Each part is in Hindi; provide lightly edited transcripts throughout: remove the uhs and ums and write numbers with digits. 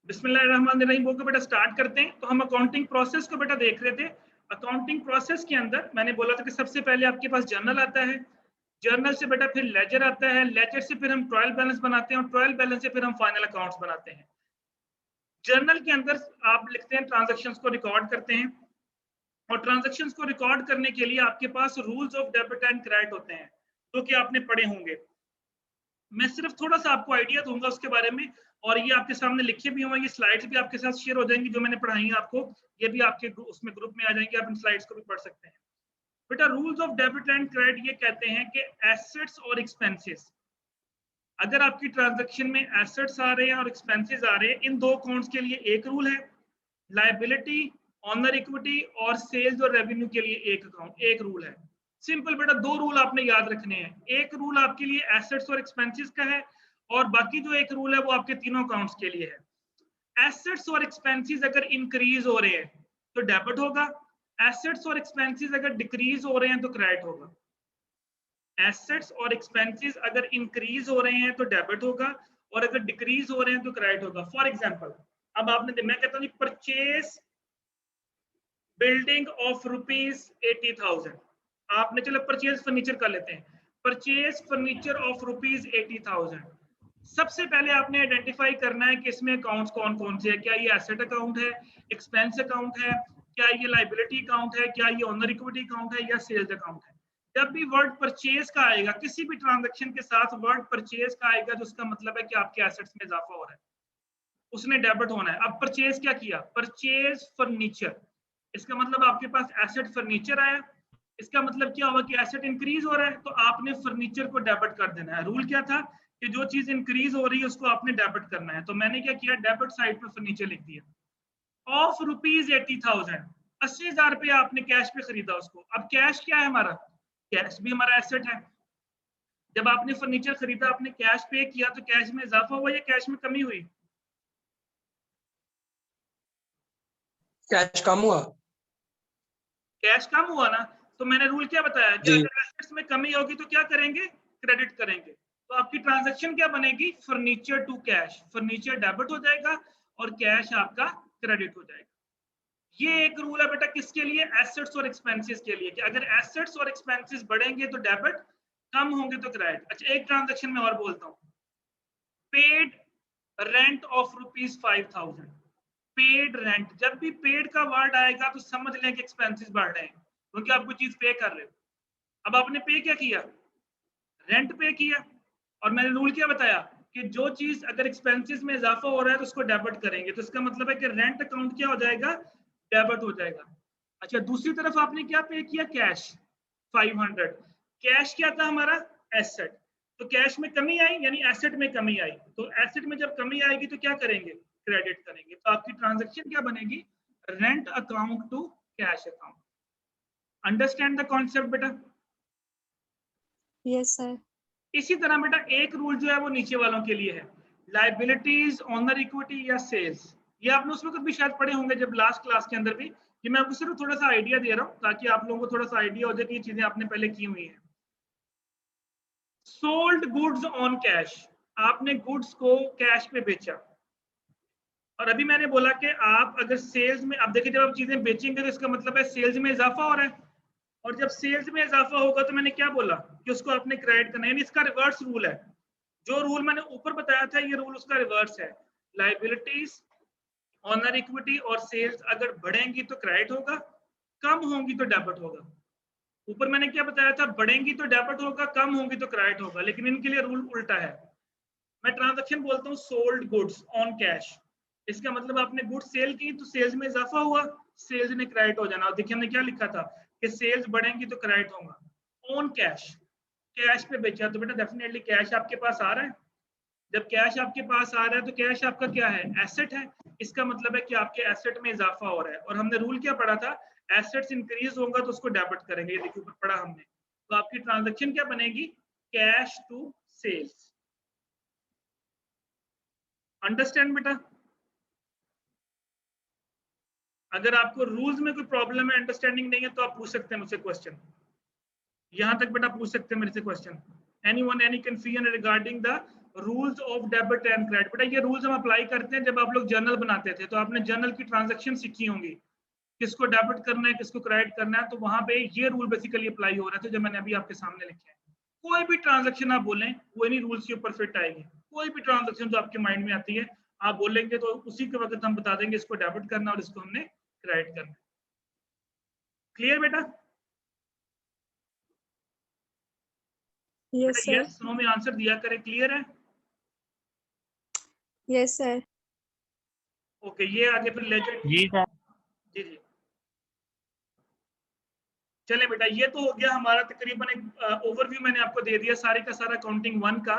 बिस्मिल्लाहिर्रहमानिर्रहीम बोल के बेटा स्टार्ट करते हैं। तो हम अकाउंटिंग प्रोसेस को बेटा देख रहे थे। अकाउंटिंग प्रोसेस के अंदर मैंने बोला था कि सबसे पहले आपके पास जर्नल आता है, जर्नल से बेटा फिर लेजर आता है, लेजर से फिर हम ट्रायल बैलेंस बनाते हैं और ट्रायल बैलेंस से फिर हम फाइनल अकाउंट्स बनाते हैं। जर्नल के अंदर आप लिखते हैं, ट्रांजैक्शंस को रिकॉर्ड करते हैं और ट्रांजैक्शंस को रिकॉर्ड करने के लिए आपके पास rules of debit and credit होते हैं, जो कि आपने पढ़े होंगे। मैं सिर्फ थोड़ा-सा आपको आइडिया दूँगा उसके बारे में और ये आपके सामने लिखे भी हुए हैं, ये स्लाइड्स भी आपके साथ शेयर हो जाएँगी जो मैंने पढ़ाई हैं आपको, ये भी आपके उसमें ग्रुप में आ जाएँगे, आप इन स्लाइड्स को भी पढ़ सकते हैं। बेटा rules of debit and credit ये कहते हैं कि एसेट्स और एक्सपेंसेस, अगर आपकी ट्रांजैक्शन में एसेट्स आ रहे हैं और एक्सपेंसेस आ रहे हैं, इन दो अकाउंट्स के लिए एक रूल है, लायबिलिटी, ऑनर इक्विटी और सेल्स और रेवेन्यू के लिए एक रूल है। सिंपल बेटा, दो रूल आपने याद रखने हैं। एक रूल आपके लिए एसेट्स और एक्सपेंसेस का है और बाकी जो एक रूल है वो आपके तीनों अकाउंट्स के लिए है। एसेट्स और एक्सपेंसेस अगर इंक्रीज हो रहे हैं तो डेबिट होगा, एसेट्स और एक्सपेंसेस अगर डिक्रीज हो रहे हैं तो क्रेडिट होगा। एसेट्स और एक्सपेंसेस अगर इंक्रीज हो रहे हैं तो डेबिट होगा और अगर डिक्रीज हो रहे हैं तो क्रेडिट होगा। फॉर एग्जांपल, अब आपने, मैं कहता हूँ परचेज बिल्डिंग ऑफ ₹80,000, आपने, चलो परचेज फर्नीचर कर लेते हैं, परचेज फर्नीचर ऑफ ₹80,000। सबसे पहले आपने आइडेंटिफाई करना है कि इसमें अकाउंट्स कौन कौन से है। क्या ये एसेट अकाउंट है, एक्सपेंस अकाउंट है, क्या ये लायबिलिटी अकाउंट है, क्या ये ऑनर इक्विटी अकाउंट है या सेल्स अकाउंट है। जब भी वर्ड परचेज का आएगा, किसी भी ट्रांजैक्शन के साथ वर्ड परचेज का आएगा तो उसका मतलब है कि आपके एसेट्स में इजाफा हो रहा है, उसने डेबिट होना है। अब परचेज क्या किया, परचेज फर्नीचर, इसका मतलब आपके पास एसेट फर्नीचर आया, इसका मतलब क्या हुआ कि एसेट इंक्रीज हो रहा है तो आपने फर्नीचर को डेबिट कर देना है। रूल क्या था कि जो चीज इंक्रीज हो रही है उसको आपने डेबिट करना है। तो मैंने क्या किया, डेबिट साइड पे फर्नीचर लिख दिया। ऑफ ₹80,000, 80,000 रुपया आपने कैश पे खरीदा उसको। अब कैश क्या है हमारा, कैश भी हमारा एसेट है। जब आपने फर्नीचर खरीदा, आपने कैश पे किया तो कैश में इजाफा हुआ या कैश में कमी हुई? कैश कम हुआ। कैश कम हुआ ना। तो मैंने रूल क्या बताया कि अगर एसेट्स में कमी होगी तो क्या करेंगे, क्रेडिट करेंगे। तो आपकी ट्रांजैक्शन क्या बनेगी, furniture to cash, furniture debit हो जाएगा और कैश आपका क्रेडिट हो जाएगा। ये एक रूल है बेटा किसके लिए, एसेट्स और एक्सपेंसेस के लिए, कि अगर एसेट्स और एक्सपेंसेस बढ़ेंगे तो डेबिट, कम होंगे तो क्रेडिट। अच्छा, एक ट्रांजैक्शन में और बोलता हूँ, paid rent of ₹5,000, paid rent. जब भी पेड का वर्ड आएगा तो समझ लें कि एक्सपेंसेस बढ़ रहे हैं क्योंकि आप कोई चीज पे कर रहे हो। अब आपने पे क्या किया, रेंट पे किया, और मैंने रूल क्या बताया कि जो चीज अगर एक्सपेंसेस में इजाफा हो रहा है तो उसको डेबिट करेंगे। तो इसका मतलब है कि रेंट अकाउंट क्या हो जाएगा, डेबिट हो जाएगा। अच्छा, दूसरी तरफ आपने क्या पे किया, कैश 500। कैश क्या था हमारा, एसेट। तो कैश में कमी आई यानी एसेट में कमी आई, तो एसेट में जब कमी आएगी तो क्या करेंगे, क्रेडिट करेंगे। तो आपकी ट्रांजैक्शन क्या बनेगी, rent account to cash account. Understand the concept बेटा? Yes sir. इसी तरह बेटा एक रूल जो है वो नीचे वालों के लिए है, लायबिलिटीज, ऑनर इक्विटी या सेल्स। ये आपने उसमें भी शायद पढ़े होंगे जब लास्ट क्लास के अंदर भी। ये मैं आपको सिर्फ थोड़ा सा आइडिया दे रहा हूँ ताकि आप लोगों को थोड़ा सा आइडिया हो जाए कि ये चीजें आपने पहले की हुई हैं। सोल्ड गुड्स ऑन कैश, आपने गुड्स को कैश पे बेचा। और अभी मैंने बोला कि आप अगर सेल्स में, अब देखिए जब आप चीजें बेचेंगे तो इसका मतलब है सेल्स में इजाफा हो रहा है, और जब सेल्स में इजाफा होगा तो मैंने क्या बोला कि उसको आपने क्रेडिट करना है, यानी इसका रिवर्स रूल है। जो रूल मैंने ऊपर बताया था ये रूल उसका रिवर्स है। लायबिलिटीज, ऑनर इक्विटी और सेल्स अगर बढ़ेंगी तो क्रेडिट होगा, कम होंगी तो डेबिट होगा। ऊपर मैंने क्या बताया था, बढ़ेंगी तो डेबिट होगा, कम होंगी तो क्रेडिट होगा, लेकिन इनके लिए रूल उल्टा है। मैं ट्रांजैक्शन बोलता हूँ सोल्ड गुड्स ऑन कैश, इसका मतलब आपने गुड्स सेल की तो सेल्स में इजाफा हुआ, सेल्स ने क्रेडिट हो जाना। और देखिए हमने क्या लिखा था कि सेल्स बढ़ेंगी तो क्रेडिट होगा। ऑन कैश, कैश पे बेचा तो बेटा डेफिनेटली कैश आपके पास आ रहा है। जब कैश आपके पास आ रहा है तो कैश आपका क्या है, एसेट है। इसका मतलब है कि आपके एसेट में इजाफा हो रहा है। और हमने रूल क्या पढ़ा था, एसेट्स इंक्रीज होगा तो उसको डेबिट करेंगे। ये देखिए ऊपर पढ़ा हमने। तो आपकी ट्रांजैक्शन क्या बनेगी, कैश टू सेल्स। अंडरस्टैंड बेटा? अगर आपको रूल्स में कोई प्रॉब्लम है, अंडरस्टैंडिंग नहीं है तो आप पूछ सकते हैं मुझसे क्वेश्चन। यहां तक बेटा पूछ सकते हैं मेरे से question. Anyone any confusion regarding the rules of debit and credit. बेटा ये रूल्स हम अप्लाई करते हैं जब आप लोग जर्नल बनाते थे, तो आपने जर्नल की ट्रांजैक्शन सीखी होंगी, किसको डेबिट करना है किसको क्रेडिट करना है, तो वहां पे ये रूल बेसिकली अप्लाई हो रहे थे जो मैंने अभी आपके सामने लिखे हैं। कोई भी ट्रांजैक्शन आप बोलें वो इन्हीं रूल्स के ऊपर फिट आएगी। कोई भी ट्रांजैक्शन जो आपके माइंड में आती है आप बोलेंगे तो उसी के वक्त हम बता देंगे इसको डेबिट करना और इसको हमने क्रेडिट करना। क्लियर बेटा? Yes sir. यस नो में आंसर दिया करें। क्लियर है? Yes sir. ओके, ये आगे फिर लेजर। जी सर। जी जी चले बेटा, ये तो हो गया हमारा तकरीबन एक ओवरव्यू मैंने आपको दे दिया सारे का सारा अकाउंटिंग 1 का,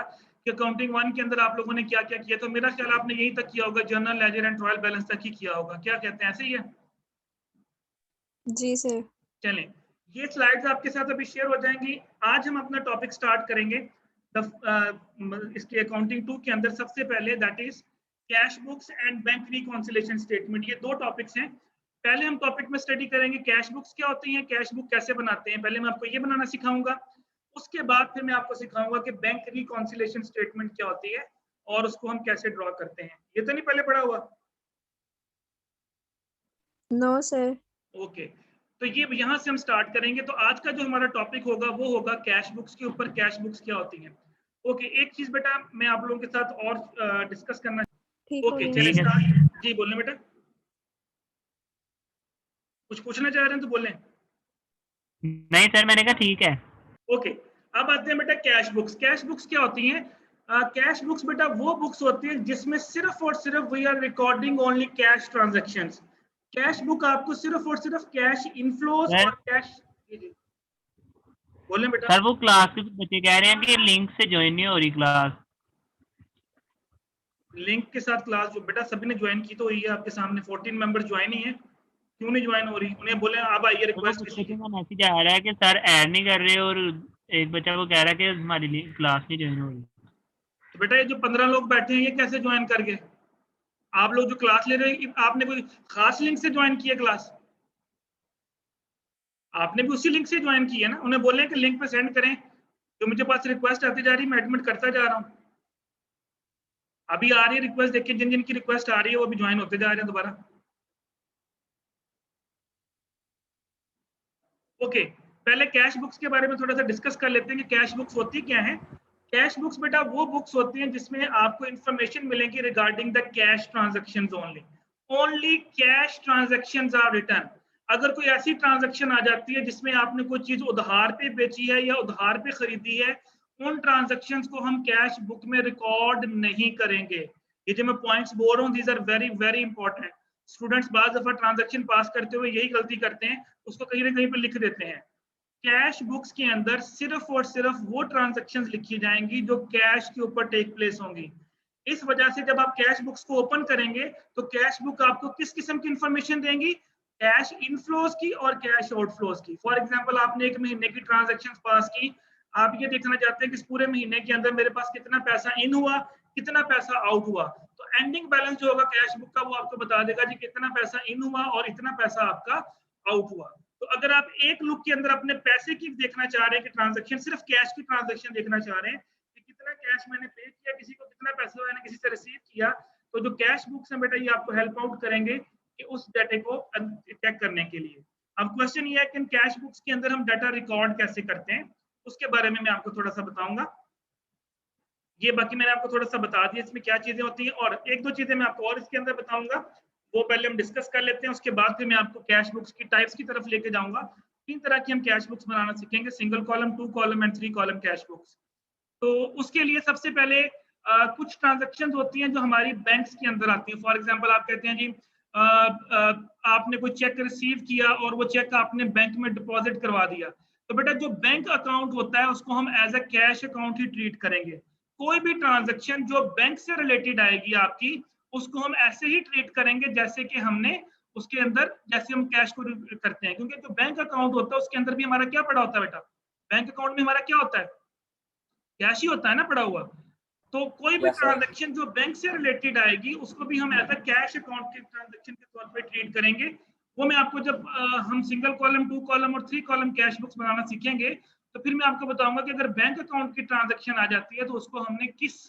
कि अकाउंटिंग 1 के अंदर आप लोगों ने क्या क्या किया। तो मेरा ख्याल आपने यही तक किया होगा, journal ledger and trial balance तक ही किया होगा। क्या कहते हैं, ऐसे ही है? जी सर। चलें, ये स्लाइड्स आपके साथ अभी शेयर हो जाएंगी। आज हम अपना टॉपिक स्टार्ट करेंगे इसके अकाउंटिंग 2 के अंदर। सबसे पहले that is cash books and bank reconciliation statement. ये दो टॉपिक्स हैं। पहले हम टॉपिक में स्टडी करेंगे कैश बुक्स क्या होती हैं, कैश बुक कैसे बनाते हैं। पहले मैं आपको ये बनाना सिखाऊंगा, उसके बाद फिर मैं आपको सिखाऊंगा कि बैंक रिकॉन्सिलेशन स्टेटमेंट क्या होती है और उसको हम कैसे ड्रॉ करते हैं। ये तो नहीं पहले पढ़ा हुआ? No sir. ओके, तो ये यहाँ से हम स्टार्ट करेंगे। तो आज का जो हमारा टॉपिक होगा वो होगा कैश बुक्स के ऊपर, कैश बुक्स क्या होती हैं। ओके, एक चीज बेटा मैं आप लोगों के साथ और डिस्कस करना। ओके चलिए स्टार्ट। जी बोलें बेटा, कुछ पूछना चाह रहे हैं तो बोलें। नहीं सर, मैंने कहा ठीक है। ओके, अब आते हैं बेटा कैश बुक्स। कैश बुक्स क्या होती हैं? कैश बुक्स बेटा वो बुक्स होती है जिसमें सिर्फ और सिर्फ we are recording only cash transactions. Cash book आपको सिर्फ और सिर्फ कैश इनफ्लोज और कैश। बोलें बेटा। सर वो क्लास के बच्चे कह रहे हैं कि लिंक से ज्वाइन नहीं हो रही क्लास। लिंक के साथ क्लास जो बेटा सभी ने ज्वाइन की तो हुई है, आपके सामने 14 मेंबर ज्वाइन ही है, क्यों नहीं ज्वाइन हो रही? उन्हें बोले अब आइए रिक्वेस्ट किसी की। मैसेज आ रहा है कि सर ऐड नहीं कर रहे, और एक बच्चा वो कह रहा है कि हमारी क्लास नहीं ज्वाइन हो रही। तो बेटा ये जो 15 लोग बैठे हैं ये कैसे ज्वाइन कर गए? आप लोग जो क्लास ले रहे हैं आपने कोई खास लिंक से ज्वाइन की है क्लास? आपने भी उसी लिंक से ज्वाइन की है ना? उन्हें बोले कि लिंक पे सेंड करें, जो मुझे पास रिक्वेस्ट आती जा रही है मैं एडमिट करता जा रहा हूँ। अभी आ रही है रिक्वेस्ट, देखिए जिन जिन की रिक्वेस्ट आ रही है वो अभी ज्वाइन होते जा रहे हैं दोबारा। ओके, पहले कैश बुक्स के बारे में थोड़ा सा डिस्कस कर लेते हैं कि कैश बुक्स होती क्या है। कैश बुक्स बेटा वो बुक्स होती हैं जिसमें आपको इंफॉर्मेशन मिलेगी regarding the cash transactions only. Only cash transactions are return. अगर कोई ऐसी ट्रांजैक्शन आ जाती है जिसमें आपने कोई चीज उधार पे बेची है या उधार पे खरीदी है, उन ट्रांजैक्शंस को हम कैश बुक में रिकॉर्ड नहीं करेंगे। ये जो मैं पॉइंट्स बोल रहा हूँ these are very very important. Students बाज दफा ट्रांजैक्शन पास करते हुए यही गलती करते हैं, उसको कहीं ना कहीं पे लिख देते हैं। कैश बुक्स के अंदर सिर्फ और सिर्फ वो ट्रांजैक्शंस लिखी जाएंगी जो कैश के ऊपर टेक प्लेस होंगी। इस वजह से जब आप कैश बुक्स को ओपन करेंगे तो कैश बुक आपको किस किस्म की इंफॉर्मेशन देंगी? कैश इनफ्लोज की और कैश आउटफ्लोज की। फॉर एग्जांपल आपने एक महीने की ट्रांजैक्शंस पास की, आप ये देखना चाहते हैं कि इस पूरे महीने के अंदर मेरे पास कितना पैसा इन हुआ, कितना पैसा आउट हुआ। तो एंडिंग बैलेंस जो होगा कैश बुक का वो आपको बता देगा जी कितना पैसा इन हुआ और इतना पैसा आपका आउट हुआ। तो अगर आप एक लुक के अंदर अपने पैसे की देखना चाह रहे हैं कि ट्रांजैक्शन, सिर्फ कैश की ट्रांजैक्शन देखना चाह रहे हैं कि कितना कैश मैंने पे किया, किसी को कितना पैसा मैंने किसी से रिसीव किया, तो जो कैश बुक्स हैं बेटा ये आपको हेल्प आउट करेंगे कि उस डाटा को चेक करने के लिए। अब क्वेश्चन ये है कि कैश बुक्स के अंदर हम डाटा रिकॉर्ड कैसे करते हैं, उसके बारे में मैं आपको थोड़ा सा बताऊंगा। ये बाकी मैंने आपको थोड़ा सा बता दिया इसमें क्या चीजें होती हैं, और एक दो चीजें मैं आपको और इसके अंदर बताऊंगा, वो पहले हम डिस्कस कर लेते हैं। उसके बाद फिर मैं आपको कैश बुक्स की टाइप्स की तरफ लेके जाऊंगा। 3 तरह की हम कैश बुक्स बनाना सीखेंगे, single column, 2 column and 3 column cash books. तो उसके लिए सबसे पहले कुछ ट्रांजैक्शंस होती हैं जो हमारी बैंक्स के अंदर आती हैं। फॉर एग्जांपल आप कहते हैं जी आपने कोई चेक रिसीव किया और वो चेक आपने बैंक में डिपॉजिट करवा दिया, तो बेटा जो बैंक अकाउंट होता है उसको हम एज अ कैश अकाउंट ही ट्रीट करेंगे। कोई भी ट्रांजैक्शन जो बैंक से रिलेटेड आएगी आपकी, उसको हम ऐसे ही ट्रीट करेंगे जैसे कि हमने उसके अंदर जैसे हम कैश को करते हैं, क्योंकि जो बैंक अकाउंट होता है उसके अंदर भी हमारा क्या पड़ा होता है बेटा? बैंक अकाउंट में हमारा क्या होता है? कैश ही होता है ना पड़ा हुआ। तो कोई भी ट्रांजैक्शन जो बैंक से रिलेटेड आएगी उसको भी हम एज अ कैश अकाउंट के ट्रांजैक्शन के तौर पे ट्रीट करेंगे। वो मैं आपको जब हम सिंगल कॉलम, 2 कॉलम और 3 कॉलम कैश बुक्स बनाना सीखेंगे तो फिर मैं आपको बताऊंगा कि अगर बैंक अकाउंट की ट्रांजैक्शन आ जाती है तो उसको हमने किस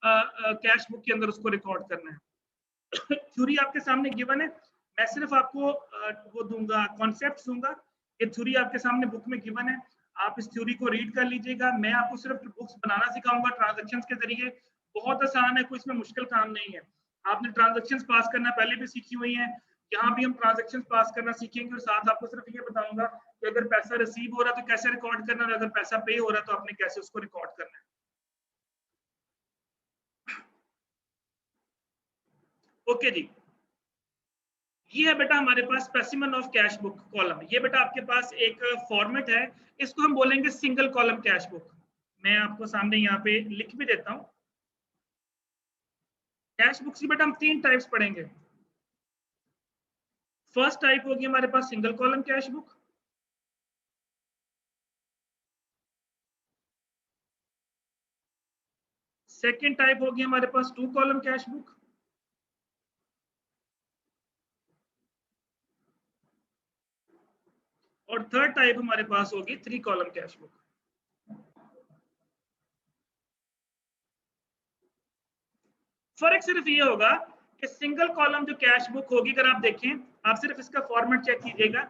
कैश बुक के अंदर उसको रिकॉर्ड करना है। थ्योरी आपके सामने गिवन है, मैं सिर्फ आपको वो दूंगा, कॉन्सेप्ट दूंगा। ये थ्योरी आपके सामने बुक में गिवन है, आप इस थ्योरी को रीड कर लीजिएगा। मैं आपको सिर्फ बुक्स बनाना सिखाऊंगा ट्रांजैक्शंस के जरिए, बहुत आसान है, कोई इसमें मुश्किल काम नहीं है। आपने ट्रांजैक्शंस पास करना पहले भी सीखी हुई है, यहाँ भी हम ट्रांजैक्शंस पास करना सीखेंगे, और साथ आपको सिर्फ ये बताऊंगा कि अगर पैसा रिसीव हो रहा है तो कैसे रिकॉर्ड करना है, और अगर पैसा पे हो रहा है तो आपने कैसे उसको रिकॉर्ड करना है। ओके जी, ये है बेटा हमारे पास specimen of cash book column. ये बेटा आपके पास एक फॉर्मेट है, इसको हम बोलेंगे सिंगल कॉलम कैश बुक। मैं आपको सामने यहाँ पे लिख भी देता हूँ। कैश बुक की बेटा हम 3 टाइप्स पढ़ेंगे। फर्स्ट टाइप होगी हमारे पास single column cash book, second type होगी हमारे पास 2 कॉलम कैश बुक, और थर्ड टाइप हमारे पास होगी 3 कॉलम कैश बुक। फर्क सिर्फ ये होगा कि सिंगल कॉलम जो कैश बुक होगी, अगर आप देखें, आप सिर्फ इसका फॉर्मेट चेक कीजिएगा।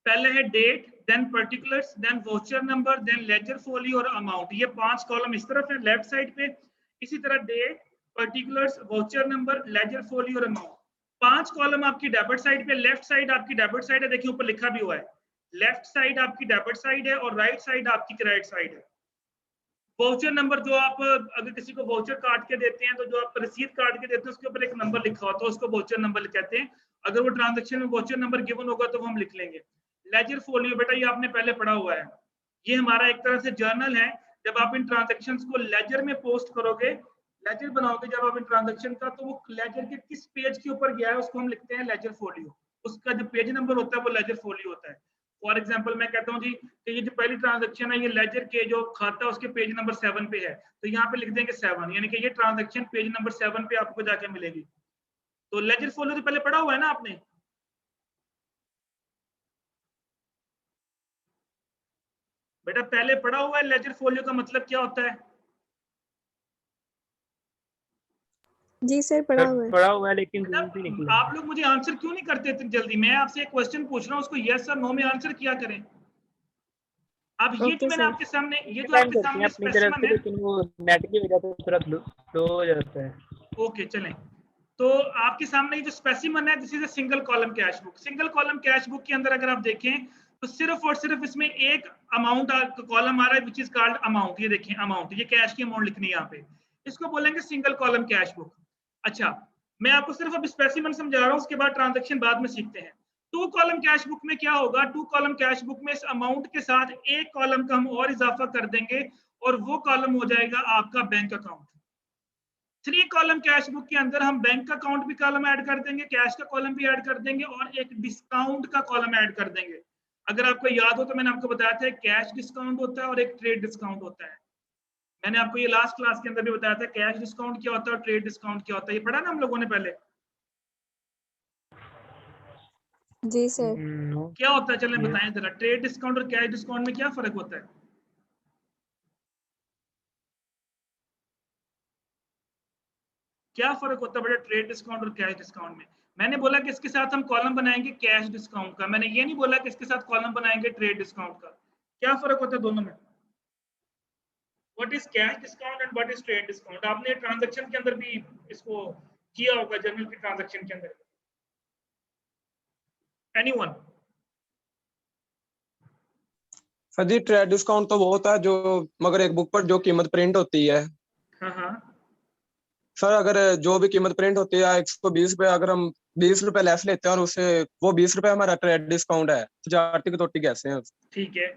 पहले है date, then particulars, then voucher number, then ledger folio और अमाउंट। ये 5 कॉलम इस तरफ है लेफ्ट साइड पे, इसी तरह date, particulars, voucher number, ledger folio और अमाउंट। 5 कॉलम आपकी डेबिट साइड पे, लेफ्ट साइड आपकी डेबिट साइड है, देखिए ऊपर लिखा भी हुआ है, लेफ्ट साइड आपकी डेबिट साइड है और राइट साइड आपकी क्रेडिट साइड है। वाउचर नंबर, जो आप अगर किसी को वाउचर काट के देते हैं, तो जो आप रसीद काट के देते हैं उसके ऊपर एक नंबर लिखा होता है, उसको वाउचर नंबर कहते हैं। अगर वो ट्रांजैक्शन में वाउचर नंबर गिवन होगा तो वो हम लिख लेंगे। लेजर फोलियो बेटा ये आपने पहले पढ़ा हुआ है, ये हमारा एक तरह से जर्नल है। जब आप इन ट्रांजैक्शंस को लेजर में पोस्ट करोगे, लेजर बनाओगे जब आप इन ट्रांजैक्शन का, तो वो लेजर के किस पेज के ऊपर गया है उसको हम लिखते हैं लेजर फोलियो। उसका जो पेज नंबर होता है वो लेजर फोलियो होता है। फॉर एग्जाम्पल मैं कहता हूँ जी कि ये जो पहली ट्रांजैक्शन है, ये लेजर के जो खाता है उसके पेज नंबर 7 पे है, तो यहाँ पे लिख देंगे 7, यानी कि ये ट्रांजैक्शन पेज नंबर 7 पे आपको जाके मिलेगी। तो लेजर फोलियो तो पहले पढ़ा हुआ है ना आपने? बेटा पहले पढ़ा हुआ है लेजर फोलियो का मतलब क्या होता है? जी सर पढ़ा हुआ है लेकिन आप लोग मुझे आंसर क्यों नहीं करते इतनी जल्दी? मैं आपसे एक क्वेश्चन पूछ रहा हूँ, उसको यस और नो में आंसर किया करें। अब ये जो मैंने आपके सामने, ये जो आपके सामने स्पेसिमेन है, लेकिन वो नेट की वजह से थोड़ा स्लो हो जाता है। ओके चलें, तो आपके सामने ये जो स्पेसिमेन है, this is a single column cash book. Single column cash book के अंदर अगर आप देखें तो सिर्फ और सिर्फ इसमें एक अमाउंट कॉलम आ रहा है, विच इज कॉल्ड अमाउंट। ये देखें अमाउंट, ये कैश की अमाउंट लिखनी है यहाँ पे, इसको बोलेंगे सिंगल कॉलम कैश बुक। अच्छा, मैं आपको सिर्फ अब स्पेसिमेन समझा रहा हूँ, उसके बाद ट्रांजैक्शन बाद में सीखते हैं। 2 कॉलम कैश बुक में क्या होगा? 2 कॉलम कैश बुक में इस अमाउंट के साथ एक कॉलम का हम और इजाफा कर देंगे, और वो कॉलम हो जाएगा आपका bank account. 3 column cash book के अंदर हम बैंक अकाउंट भी कॉलम ऐड कर देंगे, कैश का कॉलम भी ऐड कर देंगे, और एक डिस्काउंट का कॉलम ऐड कर देंगे। अगर आपको याद हो तो मैंने आपको बताया था कैश डिस्काउंट होता है और एक ट्रेड डिस्काउंट होता है। मैंने आपको ये लास्ट क्लास के अंदर भी बताया था कैश डिस्काउंट क्या होता है और ट्रेड डिस्काउंट क्या होता है, ये पढ़ा ना हम लोगों ने पहले? जी सर। क्या होता है चलें बताएं जरा, ट्रेड डिस्काउंट और कैश डिस्काउंट में क्या फर्क होता है? क्या फर्क होता है बेटा ट्रेड डिस्काउंट और कैश डिस्काउंट में? मैंने बोला कि इसके साथ हम कॉलम बनाएंगे कैश डिस्काउंट का, मैंने ये नहीं बोला कि इसके साथ कॉलम बनाएंगे ट्रेड डिस्काउंट का। क्या फर्क होता है दोनों में? What is cash discount and what is trade discount? आपने ट्रांजैक्शन के अंदर भी इसको किया होगा, जर्नल की ट्रांजैक्शन के अंदर। एनीवन? सर जी ट्रेड डिस्काउंट तो वो होता है जो, मगर एक बुक पर जो कीमत प्रिंट होती है। हाँ हाँ सर अगर जो भी कीमत प्रिंट होती है 120 रुपए, अगर हम 20 रुपए लेस लेते हैं और उससे वो 20 रुपए हमारा ट्रेड डिस्काउंट है। जाती की तोटी कैसे हैं? ठीक है,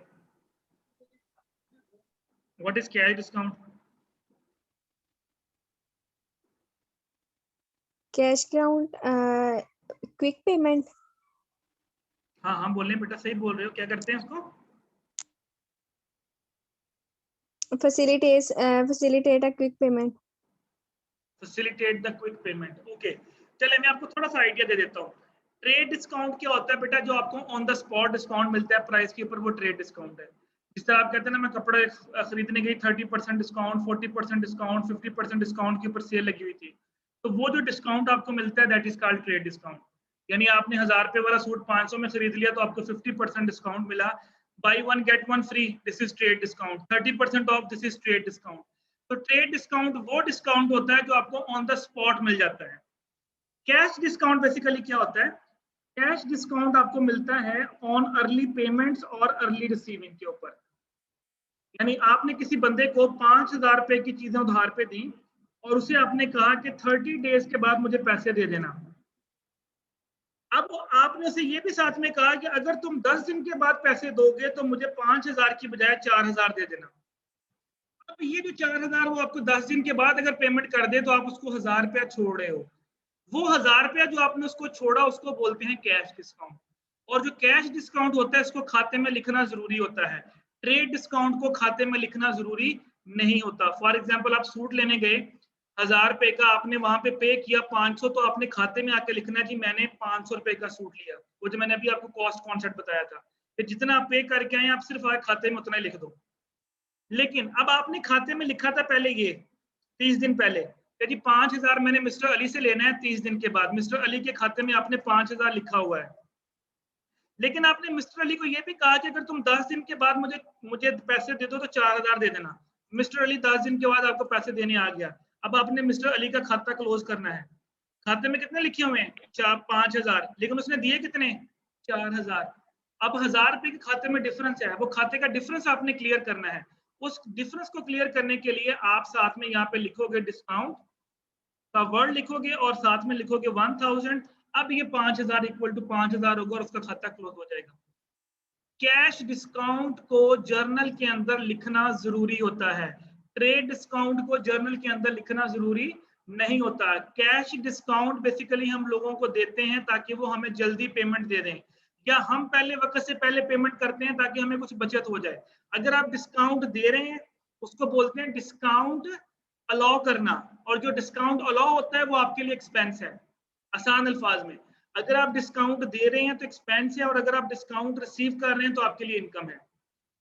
what is cash discount? Cash discount quick payment. हाँ हाँ बोल रहे हैं बेटा, सही बोल रहे हो, क्या करते हैं उसको? Facilitate a quick payment. Facilitate the quick payment. Okay, चलिए मैं आपको थोड़ा सा आइडिया दे देता हूँ। ट्रेड डिस्काउंट क्या होता है बेटा? जो आपको ऑन द स्पॉट डिस्काउंट मिलता है प्राइस के ऊपर, वो ट्रेड डिस्काउंट है। जिस तरह आप कहते हैं ना, मैं कपड़ा खरीदने गई 30% डिस्काउंट, 40% डिस्काउंट, 50% डिस्काउंट के ऊपर सेल लगी हुई थी, तो वो जो डिस्काउंट आपको मिलता है that is called trade discount. यानी आपने 1000 रुपए वाला सूट 500 में खरीद लिया तो आपको 50% डिस्काउंट मिला, by one get one free, this is trade discount. 30% of, this is trade discount. तो ट्रेड डिस्काउंट वो डिस्काउंट होता है जो आपको ऑन द स्पॉट मिल जाता है। कैश डिस्काउंट बेसिकली क्या होता है? कैश डिस्काउंट आपको मिलता है ऑन अर्ली पेमेंट्स और अर्ली रिसीविंग के ऊपर। यानी आपने किसी बंदे को 5000 रुपए की चीजें उधार पे दी और उसे आपने कहा कि 30 डेज के बाद मुझे पैसे दे देना। अब आपने उसे ये भी साथ में कहा कि अगर तुम 10 दिन के बाद पैसे दोगे तो मुझे 5000 की बजाय 4000 दे देना। अब ये जो 4000 वो आपको 10 दिन के बाद अगर पेमेंट कर दे तो आप उसको 1000 रुपया छोड़ रहे हो। वो 1000 रुपया जो आपने उसको छोड़ा उसको बोलते हैं कैश डिस्काउंट। और जो कैश डिस्काउंट होता है इसको खाते में लिखना जरूरी होता है। ट्रेड डिस्काउंट को खाते में लिखना जरूरी नहीं होता। फॉर एग्जांपल आप सूट लेने गए 1000 रुपए का, आपने वहां पे पे किया 500, तो आपने खाते में आके लिखना जी मैंने 500 रुपए का सूट लिया। वो जो मैंने अभी आपको कॉस्ट कॉन्सेप्ट बताया था कि जितना आप पे करके आए आप सिर्फ आए खाते में उतना ही लिख दो। लेकिन अब आपने खाते में लिखा था पहले ये 30 दिन पहले जी 5000 मैंने मिस्टर अली से लेना है 30 दिन के बाद। मिस्टर अली के खाते में आपने 5000 लिखा हुआ है, लेकिन आपने मिस्टर अली को यह भी कहा कि अगर तुम 10 दिन के बाद मुझे पैसे दे दो तो 4000 दे देना। मिस्टर अली 10 दिन के बाद आपको पैसे देने आ गया। अब आपने मिस्टर अली का खाता क्लोज करना है। खाते में कितने लिखे हुए हैं? 5000, लेकिन उसने दिए कितने? 4000। अब 1000 रुपए के खाते में डिफरेंस है, वो खाते का डिफरेंस आपने क्लियर करना है। उस डिफरेंस को क्लियर करने के लिए आप साथ में यहाँ पे लिखोगे डिस्काउंट का वर्ड लिखोगे और साथ में लिखोगे 1000। अब ये 5000 इक्वल टू 5000 होगा और उसका खाता क्लोज हो जाएगा। कैश डिस्काउंट को जर्नल के अंदर लिखना जरूरी होता है, ट्रेड डिस्काउंट को जर्नल के अंदर लिखना जरूरी नहीं होता। कैश डिस्काउंट बेसिकली हम लोगों को देते हैं ताकि वो हमें जल्दी पेमेंट दे दें, या हम पहले वक्त से पहले पेमेंट करते हैं ताकि हमें कुछ बचत हो जाए। अगर आप डिस्काउंट दे रहे हैं उसको बोलते हैं डिस्काउंट अलाउ करना, और जो डिस्काउंट अलाउ होता है वो आपके लिए एक्सपेंस है। आसान अल्फाज में अगर आप डिस्काउंट दे रहे हैं तो एक्सपेंस है, और अगर आप डिस्काउंट रिसीव कर रहे हैं तो आपके लिए इनकम है।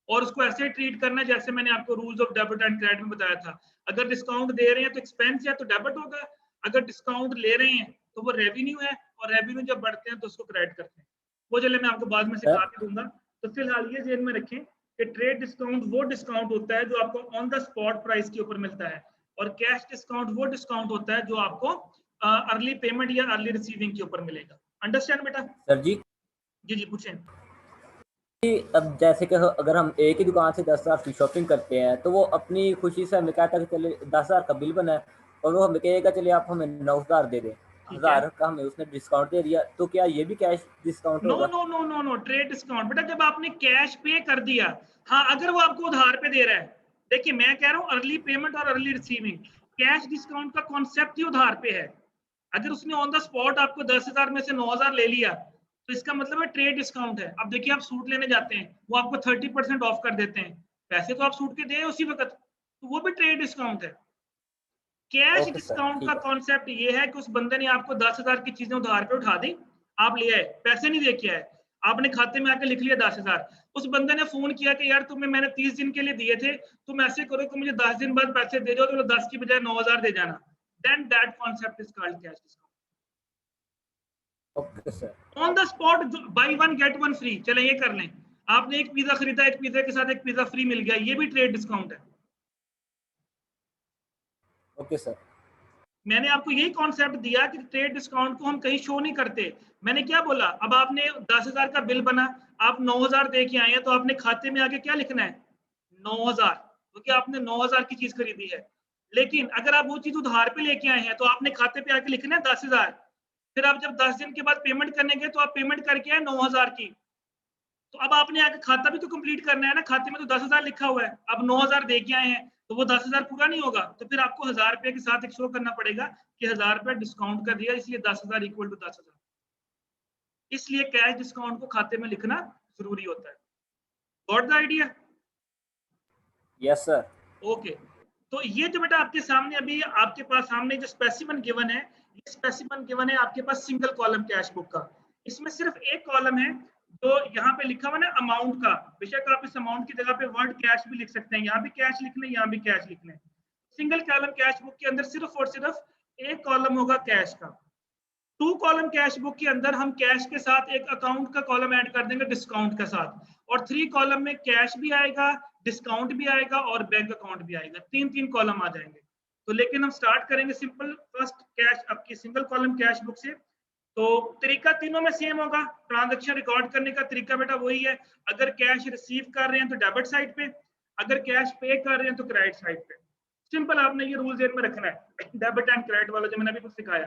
और उसको ऐसे ट्रीट करना है जैसे मैंने आपको rules of debit and credit में बताया था। अगर डिस्काउंट दे रहे हैं तो एक्सपेंस है तो डेबिट होगा, अगर डिस्काउंट ले रहे हैं तो वो रेवेन्यू है, और रेवेन्यू जब बढ़ते हैं तो उसको क्रेडिट करते हैं। वो चले मैं आपको बाद में सिखा भी दूंगा। तो फिलहाल ये ध्यान में रखें कि ट्रेड डिस्काउंट वो डिस्काउंट होता है जो आपको ऑन द स्पॉट प्राइस के ऊपर मिलता है, और कैश डिस्काउंट वो डिस्काउंट होता है जो आपको अर्ली पेमेंट या अर्ली रिसीविंग के ऊपर मिलेगा। अंडरस्टैंड बेटा? सर जी जी पूछें। अब जैसे कि अगर हम एक ही दुकान से 10,000 की शॉपिंग करते हैं तो वो अपनी खुशी से हमें कहता है कि चले 10,000 का बिल बना है और वो हमें कहेगा चलिए आप हमें 9,000 दे दें, 1000 का हमें उसने डिस्काउंट दे दिया, तो क्या ये भी कैश डिस्काउंट होगा? नो ट्रेड डिस्काउंट बेटा जब आपने कैश पे कर दिया। हाँ अगर वो आपको उधार पे दे रहा है, देखिए मैं कह रहा हूँ अर्ली पेमेंट और अर्ली रिसीविंग, कैश डिस्काउंट का कॉन्सेप्ट ही उधार पे है। अगर उसने ऑन द स्पॉट आपको 10,000 में से 9,000 ले लिया तो इसका मतलब है ट्रेड डिस्काउंट है। अब देखिए आप सूट लेने जाते हैं, वो आपको 30% ऑफ कर देते हैं, पैसे तो आप सूट के दे उसी वक्त, तो वो भी ट्रेड डिस्काउंट है। कैश डिस्काउंट का कॉन्सेप्ट ये है कि उस बंदे ने आपको 10,000 की चीजें उधार पे उठा दी, आप ले आए, पैसे नहीं दे के आए, आपने खाते में आके लिख लिया 10,000। उस बंदे ने फोन किया कि यार तुम्हें मैंने 30 दिन के लिए दिए थे, तुम ऐसे करो कि मुझे 10 दिन बाद पैसे दे दो, तो 10 की बजाय 9,000 दे जाना। Then that concept is called cash discount. Okay sir. On the spot buy one get one free, चलें ये कर लें। आपने एक पिज्जा खरीदा, एक पिज्जा के साथ एक पिज्जा फ्री मिल गया, ये भी ट्रेड डिस्काउंट है। Okay sir. मैंने आपको यही कॉन्सेप्ट दिया कि ट्रेड डिस्काउंट को हम कहीं शो नहीं करते। मैंने क्या बोला, अब आपने 10,000 का बिल बना, आप 9,000 दे के आए हैं, तो आपने खाते में आके क्या लिखना है? 9,000, क्योंकि आपने 9,000 की चीज खरीदी है। लेकिन अगर आप वो चीज उधार पे लेके आए हैं तो आपने खाते पे आके लिखना है 10,000। फिर आप जब 10 दिन के बाद पेमेंट करने गए तो आप पेमेंट करके आए 9,000 की, तो अब आपने आके खाता भी तो कंप्लीट करना है ना, खाते में तो 10,000 लिखा हुआ है, अब 9,000 दे के आए हैं तो वो 10,000 पूरा नहीं होगा, तो फिर आपको 1,000 रुपए के साथ एक शो करना पड़ेगा कि 1,000 रुपए डिस्काउंट कर दिया, इसलिए 10,000 इक्वल टू 10,000। इसलिए कैश डिस्काउंट को खाते में लिखना जरूरी होता है। Got the idea? Yes sir. Okay, तो ये जो बेटा आपके सामने अभी आपके पास सामने जो स्पेसिमेन गिवन है, ये स्पेसिमेन गिवन है आपके पास सिंगल कॉलम कैश बुक का। इसमें सिर्फ एक कॉलम है तो यहाँ पे लिखा हुआ ना अमाउंट का, बेशक आप इस अमाउंट की जगह पे वर्ड कैश भी लिख सकते हैं, यहाँ भी कैश लिखना है, यहाँ भी कैश लिखना है। सिंगल कॉलम कैश बुक के अंदर सिर्फ और सिर्फ एक कॉलम होगा कैश का। 2 कॉलम कैश बुक के अंदर हम कैश के साथ एक अकाउंट का कॉलम ऐड कर देंगे डिस्काउंट के साथ, और 3 कॉलम में कैश भी आएगा, डिस्काउंट भी आएगा और बैंक अकाउंट भी आएगा, 3 कॉलम आ जाएंगे। तो लेकिन हम स्टार्ट करेंगे सिंपल फर्स्ट कैश आपकी सिंगल कॉलम कैश बुक से। तो तरीका तीनों में सेम होगा, ट्रांजैक्शन रिकॉर्ड करने का तरीका बेटा वही है। अगर कैश रिसीव कर रहे हैं तो डेबिट साइड पे, अगर कैश पे कर रहे हैं तो क्रेडिट साइड पे। सिंपल आपने ये रूल जेन में रखना है, डेबिट एंड क्रेडिट वाला जो मैंने अभी कुछ सिखाया,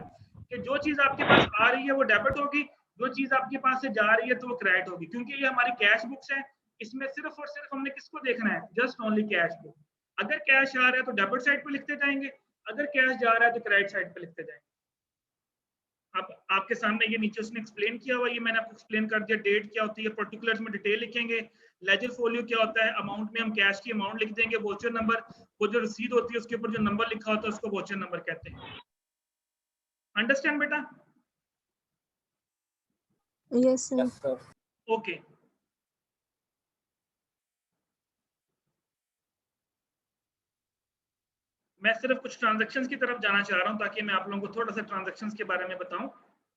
कि जो चीज आपके पास आ रही है वो डेबिट होगी, जो चीज आपके पास से जा रही है तो वो क्रेडिट होगी। क्योंकि ये हमारी कैश बुक्स है, इसमें सिर्फ और सिर्फ हमने किसको देखना है, जस्ट ओनली कैश बुक। अगर कैश आ रहा है तो डेबिट साइड पे लिखते जाएंगे, अगर कैश जा रहा है तो क्रेडिट साइड पे लिखते जाएंगे। अब आपके सामने ये नीचे उसने एक्सप्लेन किया हुआ, ये मैंने आपको एक्सप्लेन कर दिया। डेट क्या होती है, पर्टिकुलर्स में डिटेल लिखेंगे। लेजर फोलियो क्या होता है, अमाउंट में हम कैश की अमाउंट लिख देंगे, वोचर नंबर, वो जो रसीद होती है उसके ऊपर जो नंबर लिखा होता है उसको वोचर नंबर कहते हैं। अंडरस्टैंड बेटा? Yes sir. ओके, मैं सिर्फ कुछ ट्रांजैक्शंस की तरफ जाना चाह रहा हूं ताकि मैं आप लोगों को थोड़ा सा ट्रांजैक्शंस के बारे में बताऊं।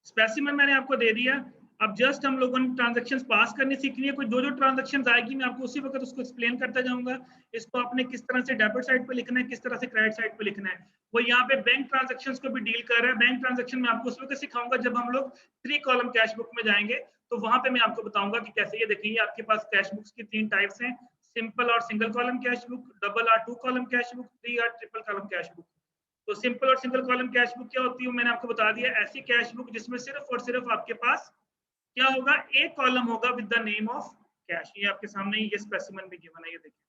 स्पेसिमेन मैंने आपको दे दिया, अब जस्ट हम लोगों ने ट्रांजैक्शंस पास करनी सीखनी है। कोई जो ट्रांजैक्शंस आएगी मैं आपको उसी वक्त उसको एक्सप्लेन करता जाऊंगा। इसको आपने किस तरह से डेबिट साइड पे लिखना है, किस तरह से क्रेडिट साइड पे लिखना है। वो यहाँ पे बैंक ट्रांजैक्शंस को भी डील कर रहा है। बैंक ट्रांजैक्शन में आपको उस वक्त सिखाऊंगा जब हम लोग 3 कॉलम कैश बुक में जाएंगे, तो वहां पे मैं आपको बताऊंगा कि कैसे। ये देखिए आपके पास कैश बुक्स की 3 टाइप्स हैं, सिंपल और single column cash book, double और 2 कॉलम कैश बुक, 3 और ट्रिपल कॉलम कैश बुक। तो सिंपल और सिंगल कॉलम कैश बुक क्या होती है मैंने आपको बता दिया, ऐसी कैश बुक जिसमें सिर्फ और सिर्फ आपके पास क्या होगा, एक कॉलम होगा with the name of cash. ये आपके सामने ये स्पेसिमेन भी गिवन है, ये देखिए,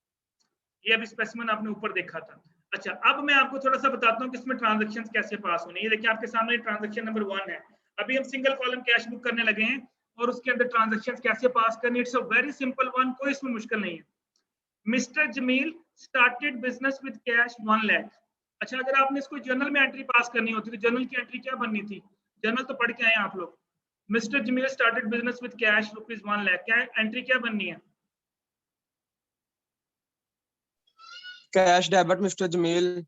ये अभी स्पेसिमेन आपने ऊपर देखा था। अच्छा, अब मैं आपको थोड़ा सा बताता हूँ कि इसमें ट्रांजैक्शंस कैसे पास होने। ये देखिए आपके सामने ट्रांजैक्शन नंबर 1 है। अभी हम सिंगल कॉलम कैश बुक करने लगे हैं और उसके अंदर ट्रांजैक्शंस कैसे पास करनी। It's a very simple one, कोई इसमें मुश्किल नहीं है। Mister Jamil started business with cash 1 lakh. अच्छा, अगर आपने इसको जर्नल में एंट्री पास करनी होती तो जर्नल की एंट्री क्या बननी थी, जर्नल तो पढ़ के आए आप लोग। Mister Jamil started business with cash ₹1 lakh, क्या एंट्री क्या बननी है? Cash debit, mister Jamil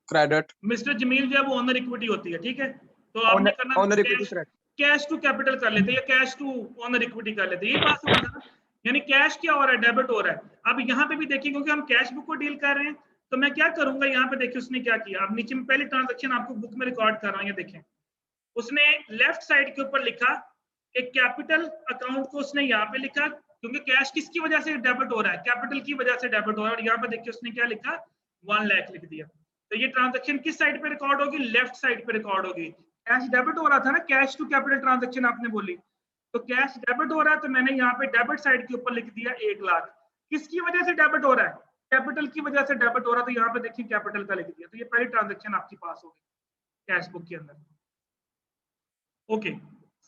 credit. Mister Jamil जो है वो ओनर इक्विटी होती है, ठीक है। तो आपने करना owner equity cash to capital कर लेते हैं या कैश टू ओनर इक्विटी कर लेते हैं, ये पास होगा ना। यानी कैश क्या हो रहा है, डेबिट हो रहा है। अब यहाँ पे भी देखिए क्योंकि हम कैश बुक को डील कर रहे हैं तो मैं क्या करूंगा, यहाँ पे देखिए उसने क्या किया। अब नीचे में पहली ट्रांजैक्शन आपको बुक में रिकॉर्ड कर रहा हूँ, ये देखें। उसने लेफ्ट साइड के ऊपर लिखा कि कैपिटल अकाउंट को उसने यहाँ पे लिखा, क्योंकि कैश किसकी वजह से डेबिट हो रहा है, कैपिटल की वजह से डेबिट हो रहा है। और यहाँ पे देखिए उसने क्या लिखा, 1 लाख लिख दिया। तो ये ट्रांजैक्शन किस साइड पे रिकॉर्ड होगी, लेफ्ट साइड पे रिकॉर्ड होगी। कैश डेबिट हो रहा था ना, कैश टू कैपिटल ट्रांजैक्शन आपने बोली, तो कैश डेबिट हो रहा है तो मैंने यहाँ पे डेबिट साइड के ऊपर लिख दिया 1 लाख। किसकी वजह से डेबिट हो रहा है, कैपिटल की वजह से डेबिट हो रहा है, तो यहाँ पे देखिए कैपिटल का लिख दिया। तो ये पहली ट्रांजैक्शन आपकी पास होगी कैश बुक के अंदर। ओके,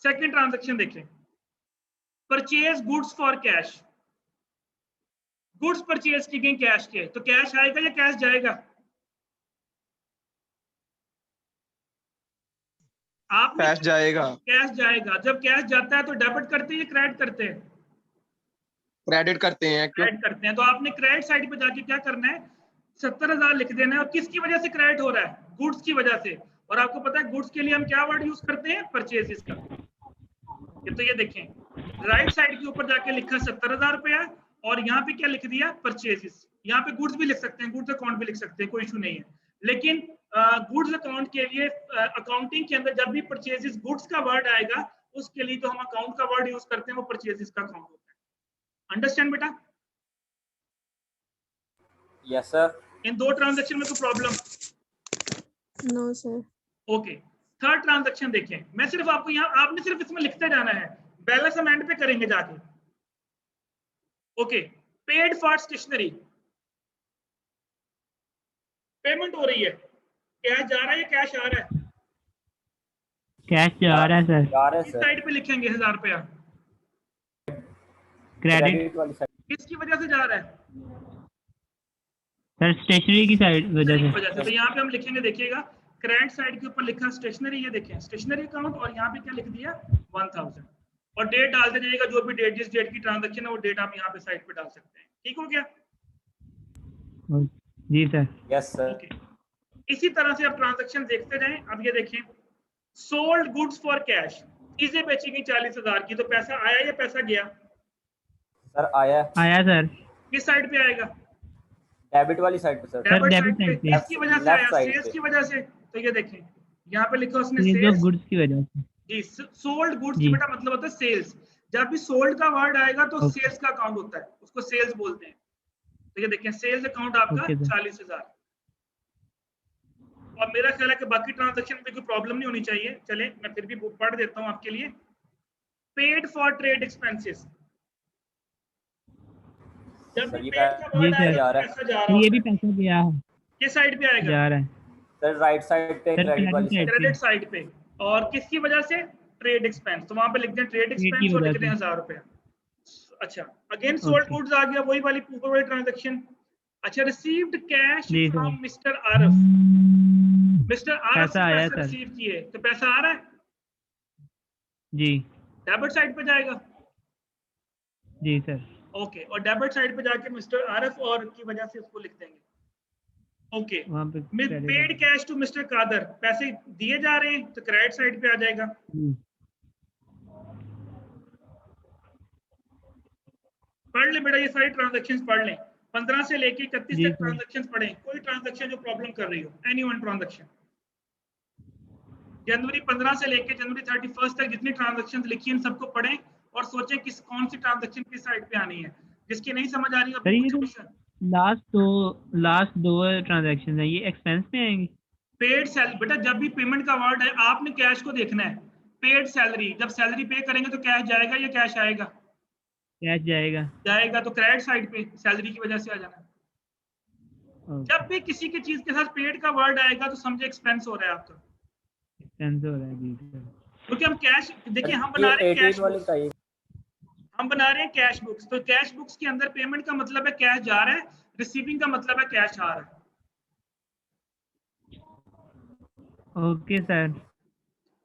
सेकंड ट्रांजैक्शन देखें, purchase goods for cash. Goods purchase की गई कैश के, तो कैश आएगा या कैश जाएगा? आप कैश जाएगा। कैश जाएगा। जब कैश जाता है तो डेबिट करते हैं या क्रेडिट करते हैं? क्रेडिट करते हैं। क्रेडिट करते हैं। तो आपने क्रेडिट साइड पे जाके क्या करना है, 70,000 लिख देना है। और किसकी वजह से क्रेडिट हो रहा है, गुड्स की वजह से। और आपको पता है गुड्स के लिए हम क्या वर्ड यूज करते हैं, परचेजेस का। तो ये देखें राइट साइड के ऊपर जाके लिखा 70,000 रुपया और यहाँ पे क्या लिख दिया, परचेजेस। यहाँ पे गुड्स भी लिख सकते हैं, गुड्स अकाउंट भी लिख सकते हैं, कोई इशू नहीं है। लेकिन गुड्स अकाउंट के लिए अकाउंटिंग के अंदर जब भी परचेजेस गुड्स का वर्ड आएगा उसके लिए तो हम अकाउंट का वर्ड यूज करते हैं, वो परचेजेस का अकाउंट होता है। अंडरस्टैंड बेटा? Yes sir. इन 2 ट्रांजैक्शन में कोई problem? No sir. Okay, third transaction देखें। मैं सिर्फ आपको यहाँ, आपने सिर्फ इसमें लिखते जाना है, बैलेंस हम एंड पे करेंगे जाके। Okay, paid for stationery, payment हो रही है, कैश जा रहा है या कैश आ रहा है? कैश जा रहा है सर। जा रहा है इस सर। साइड पे लिखेंगे 1000 रुपया, क्रेडिट वाली साइड। किसकी वजह से जा रहा है? सर स्टेशनरी की साइड वजह से। तो यहाँ पे हम लिखेंगे, देखिएगा क्रेडिट साइड के ऊपर लिखा स्टेशनरी, ये देखें स्टेशनरी अकाउंट, और यहाँ पे क्या लिख दिया 1000। और डेट डालते जाइएगा, जो भी डेट, जिस डेट की ट्रांजैक्शन है वो डेट आप यहाँ पे साइड पे डाल सकते हैं। ठीक हो गया? जी सर। Yes sir. ओके, इसी तरह से आप ट्रांजैक्शन देखते जाएं। अब ये देखें, सोल्ड गुड्स फॉर कैश, चीजें बेची गई 40,000 की, तो पैसा आया या पैसा गया? सर आया सर। किस साइड पे आएगा? डेबिट वाली साइड पे सर। डेबिट डेबिट साइड पे। साइड पे। किसकी वजह से आया? सेल्स की वजह से। तो ये देखें यहाँ पे लिखा उसने ये जो सेल्स। गुड्स की वजह से। जी, सोल्ड गुड्स की जी। बेटा मतलब होता है सेल्स। जब भी सोल्ड का वर्ड आएगा तो ओके। सेल्स का अकाउंट होता है, उसको सेल्स बोलते हैं। तो ये देखें सेल्स अकाउंट आपका ओके सर। 40,000। और मेरा ख्याल है कि बाकी ट्रांजैक्शन में कोई प्रॉब्लम नहीं होनी चाहिए। चले मैं फिर भी पढ़ देता हूँ आपके लिए। पेड फॉर ट्रेड एक्सपेंसेस, जब भी पेड का वर्ड आएगा पैसा जा रहा है। ये भी पैसा गया है, किस साइड पे आएगा? जा रहा है सर राइट साइड पे, क्रेडिट वाली साइड। क्रेडिट साइड पे। और किसकी वजह से? Trade expense. तो वहां पे लिख दें ट्रेड एक्सपेंस और लिख दें 1000 रुपया। अच्छा, अगेन सोल्ड गुड्स आ गया, वही वाली ऊपर वाली ट्रांजैक्शन। अच्छा, received cash from mister Aaraf. Mister Aaraf से पैसा रिसीव किए, तो पैसा आ रहा है जी, डेबिट साइड पे जाएगा। जी सर। ओके, और डेबिट साइड पे जाके मिस्टर आरफ और की वजह से उसको लिख देंगे। Okay, paid cash to mister Qadir, पैसे दिए जा रहे हैं तो क्रेडिट साइड पे आ जाएगा। पढ़ ले बेटा, ये सारी ट्रांजैक्शंस पढ़ लें, 15 से लेके 31 तक ट्रांजैक्शंस पढ़ें। कोई ट्रांजैक्शन जो प्रॉब्लम कर रही हो, एनी वन ट्रांजैक्शन, जनवरी 15 से लेके जनवरी 31 तक जितनी ट्रांजैक्शंस लिखी हैं सबको पढ़ें और सोचें किस कौन सी ट्रांजैक्शन किस साइड पे आनी है। जिसकी नहीं समझ आ रही है लास्ट दो ट्रांजैक्शन है, ये एक्सपेंस में आएंगी। पेड सैलरी बेटा, जब भी पेमेंट का वर्ड है आपने कैश को देखना है। पेड सैलरी, जब सैलरी पे करेंगे तो कैश जाएगा या कैश आएगा? कैश जाएगा तो क्रेडिट साइड पे सैलरी की वजह से आ जाना। जब भी किसी की चीज के साथ पेड का वर्ड आएगा तो समझे एक्सपेंस हो रहा है आपका, एक्सपेंस हो रहा है जी। क्योंकि हम कैश, देखिए हम बना रहे हैं कैश बुक्स, हम बना रहे हैं कैश बुक्स। तो कैश बुक्स के अंदर पेमेंट का मतलब है कैश जा रहा है, रिसीविंग का मतलब है कैश आ रहा है। Okay sir.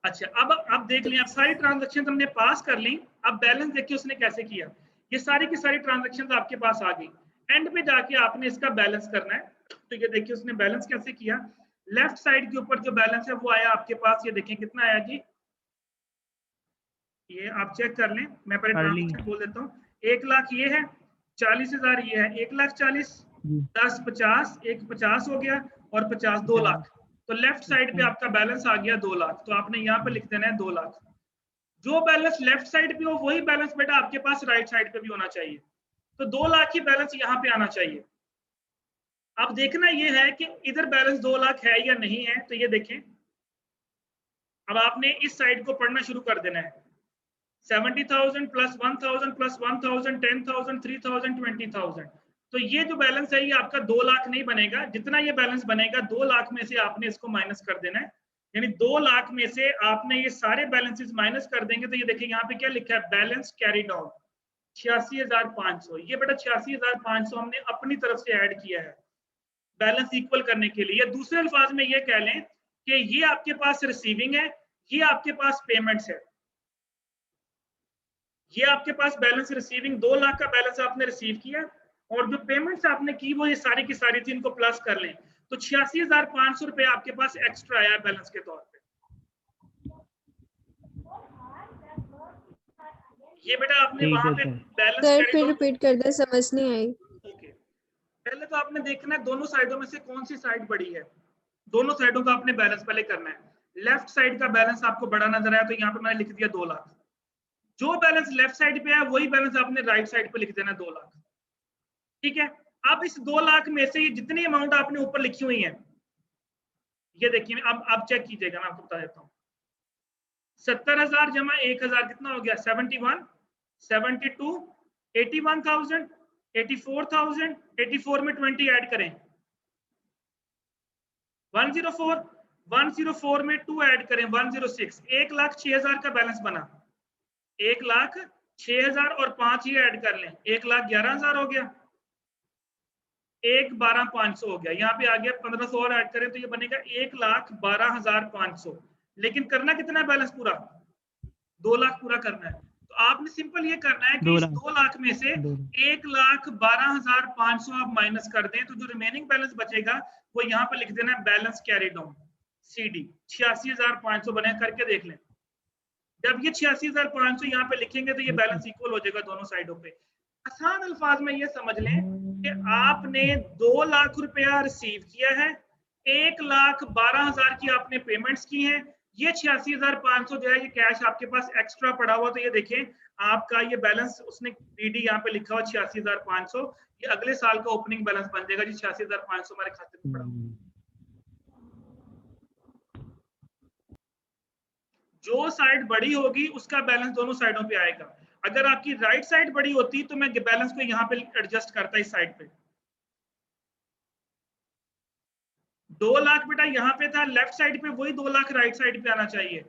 अच्छा, अब देख लें, अब सारी ट्रांजैक्शन हमने पास कर ली। अब बैलेंस देखिए उसने कैसे किया। ये सारी की सारी ट्रांजैक्शन आपके पास आ गई, एंड पे जाके आपने इसका बैलेंस करना है। तो ये देखिए उसने बैलेंस कैसे किया। लेफ्ट साइड के ऊपर जो बैलेंस है वो आया आपके पास, ये देखें कितना आया जी, ये आप चेक कर लें। मैं पहले ट्रांजैक्शन बोल देता हूँ। 1 लाख ये है, 40,000 ये है, 1,40,000, 10 50, 1 50 हो गया और 50 2 लाख। तो लेफ्ट साइड पे आपका बैलेंस आ गया 2 लाख। तो आपने यहाँ पे लिख देना है 2 लाख। जो बैलेंस लेफ्ट साइड पे हो वही बैलेंस बेटा आपके पास राइट साइड पे भी होना चाहिए। तो 2 लाख ही बैलेंस यहाँ पे आना चाहिए। अब देखना ये है कि इधर बैलेंस 2 लाख है या नहीं है। तो ये देखें, अब आपने इस साइड को पढ़ना शुरू कर देना है। 70,000 प्लस 1,000 प्लस 1,000, 10,000, 3,000, 20,000। तो ये जो बैलेंस है ये आपका 2 लाख नहीं बनेगा। जितना ये बैलेंस बनेगा 2 लाख में से आपने इसको माइनस कर देना है। यानी 2 लाख में से आपने ये सारे बैलेंसेस माइनस कर देंगे। तो ये देखिए यहाँ पे क्या लिखा है, बैलेंस कैरीड ऑन 86,500। ये बेटा 86,500 हमने अपनी तरफ से ऐड किया है बैलेंस इक्वल करने के लिए। दूसरे अल्फाज में ये कह लें कि ये आपके पास रिसीविंग है, ये आपके पास पेमेंट्स है। ये आपके पास बैलेंस रिसीविंग 2 लाख का बैलेंस आपने रिसीव किया और जो पेमेंट्स आपने की वो ये सारी की सारी थी, इनको प्लस कर लें तो 86,500 रुपए आपके पास एक्स्ट्रा आया बैलेंस के तौर पे। ये बेटा आपने वहां पे बैलेंस सर फिर रिपीट कर दे, समझ नहीं आई। ओके, पहले तो आपने देखना है दोनों साइडों में से कौन सी साइड बड़ी है। दोनों साइडों का आपने बैलेंस पहले करना है। लेफ्ट साइड का बैलेंस आपको बड़ा नजर आया तो यहाँ पे मैंने लिख दिया 2 लाख। जो बैलेंस लेफ्ट साइड पे है वही बैलेंस आपने राइट साइड पे लिख देना 2 लाख। ठीक है, अब इस 2 लाख में से ये जितनी अमाउंट आपने ऊपर लिखी हुई है ये देखिए, अब चेक कीजिएगा, मैं आपको बता देता हूँ। 70,000 जमा 1,000 कितना हो गया, 71, 72, 81,000, 84,000, 84 में 20 ऐड करें 104, 104 में 2 ऐड करें 106, 1,06,000 का बैलेंस बना। 1,06,000 और 5 ही ऐड कर लें 1,11,000 हो गया, 1,12,500 हो गया। यहाँ पे आ गया 1,500 और ऐड करें तो ये बनेगा 1,12,500। लेकिन करना कितना है बैलेंस पूरा, 2 लाख पूरा करना है। तो आपने सिंपल ये करना है कि इस 2 लाख में से 1,12,500 आप माइनस कर दें, तो जो रिमेनिंग बैलेंस बचेगा वो यहाँ पे लिख देना है बैलेंस कैरिड ऑन CD 86,500 बने, करके देख लें। जब ये 86,500 यहाँ पे लिखेंगे तो ये बैलेंस इक्वल हो जाएगा दोनों साइडों पे। आसान अल्फाज में ये समझ लें कि आपने 2 लाख रुपया रिसीव किया है, 1,12,000 की आपने पेमेंट्स की हैं, ये 86,500 जो है ये कैश आपके पास एक्स्ट्रा पड़ा हुआ, तो ये देखें आपका ये बैलेंस उसने BD यहाँ पे लिखा हुआ 86,500, ये अगले साल का ओपनिंग बैलेंस बन जाएगा जी 86,500 हमारे खाते में पड़ा हुआ। जो साइड बड़ी होगी उसका बैलेंस दोनों साइडों पे आएगा। अगर आपकी राइट साइड बड़ी होती तो मैं बैलेंस को यहाँ पे एडजस्ट करता इस साइड पे। 2 लाख बेटा यहाँ पे था लेफ्ट साइड पे, वही 2 लाख राइट साइड पे आना चाहिए।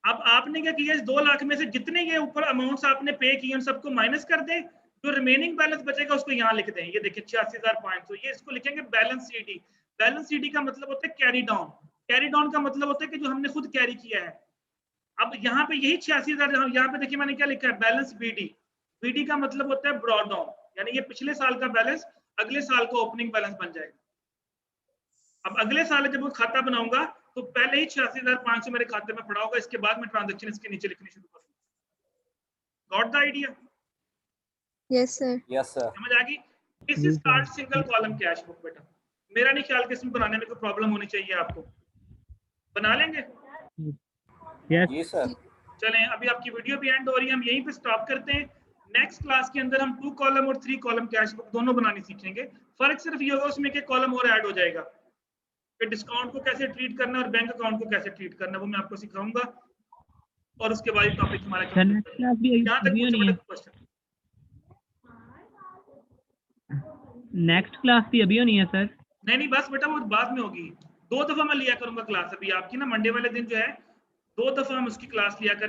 अब आपने क्या किया, इस 2 लाख में से जितने ये ऊपर अमाउंट्स आपने पे किए उन सबको माइनस कर दें, जो रिमेनिंग बैलेंस बचेगा उसको यहाँ लिख दें। ये देखिए 86,500, ये इसको लिखेंगे बैलेंस CD। बैलेंस CD का मतलब होता है कैरी डाउन। कैरी डाउन का मतलब होता है कि जो हमने खुद कैरी किया है। अब यहाँ पे यही 86,000, यहाँ पे देखिए मैंने क्या लिखा है बैलेंस BD। BD का मतलब होता है ब्रॉड डाउन, यानी ये पिछले साल का बैलेंस अगले साल का ओपनिंग बैलेंस बन जाएगा। अब अगले साल जब मैं खाता बनाऊंगा तो पहले ही 86,500 मेरे खाते में पड़ा होगा, इसके बाद मैं ट्रांजैक्शन इसके नीचे लिखनी शुरू करूंगा। Got the idea? Yes sir. Yes sir. समझ आ गई? This is called single column cash book बेटा। मेरा नहीं ख्याल कि इसमें बनाने में कोई प्रॉब्लम होनी चाहिए आपको। बना लेंगे? जी सर। चलें, अभी आपकी वीडियो भी एंड हो रही है, हम यहीं पे स्टॉप करते हैं। नेक्स्ट क्लास के अंदर हम 2 कॉलम और 3 कॉलम कैश बुक दोनों बनानी सीखेंगे। फर्क सिर्फ ये होगा उसमें एक कॉलम और ऐड हो जाएगा कि डिस्काउंट को कैसे ट्रीट करना और बैंक अकाउंट को कैसे ट्रीट करना, वो मैं आपको सिखाऊंगा। और उसके बाद टॉपिक हमारा यहाँ तक नेक्स्ट क्लास भी अभी होनी है सर? नहीं बस बेटा वो बाद में होगी। 2 दफा मैं लिया करूंगा क्लास। अभी आपकी ना मंडे वाले दिन जो है 2 दफा हम उसकी क्लास लिया करें।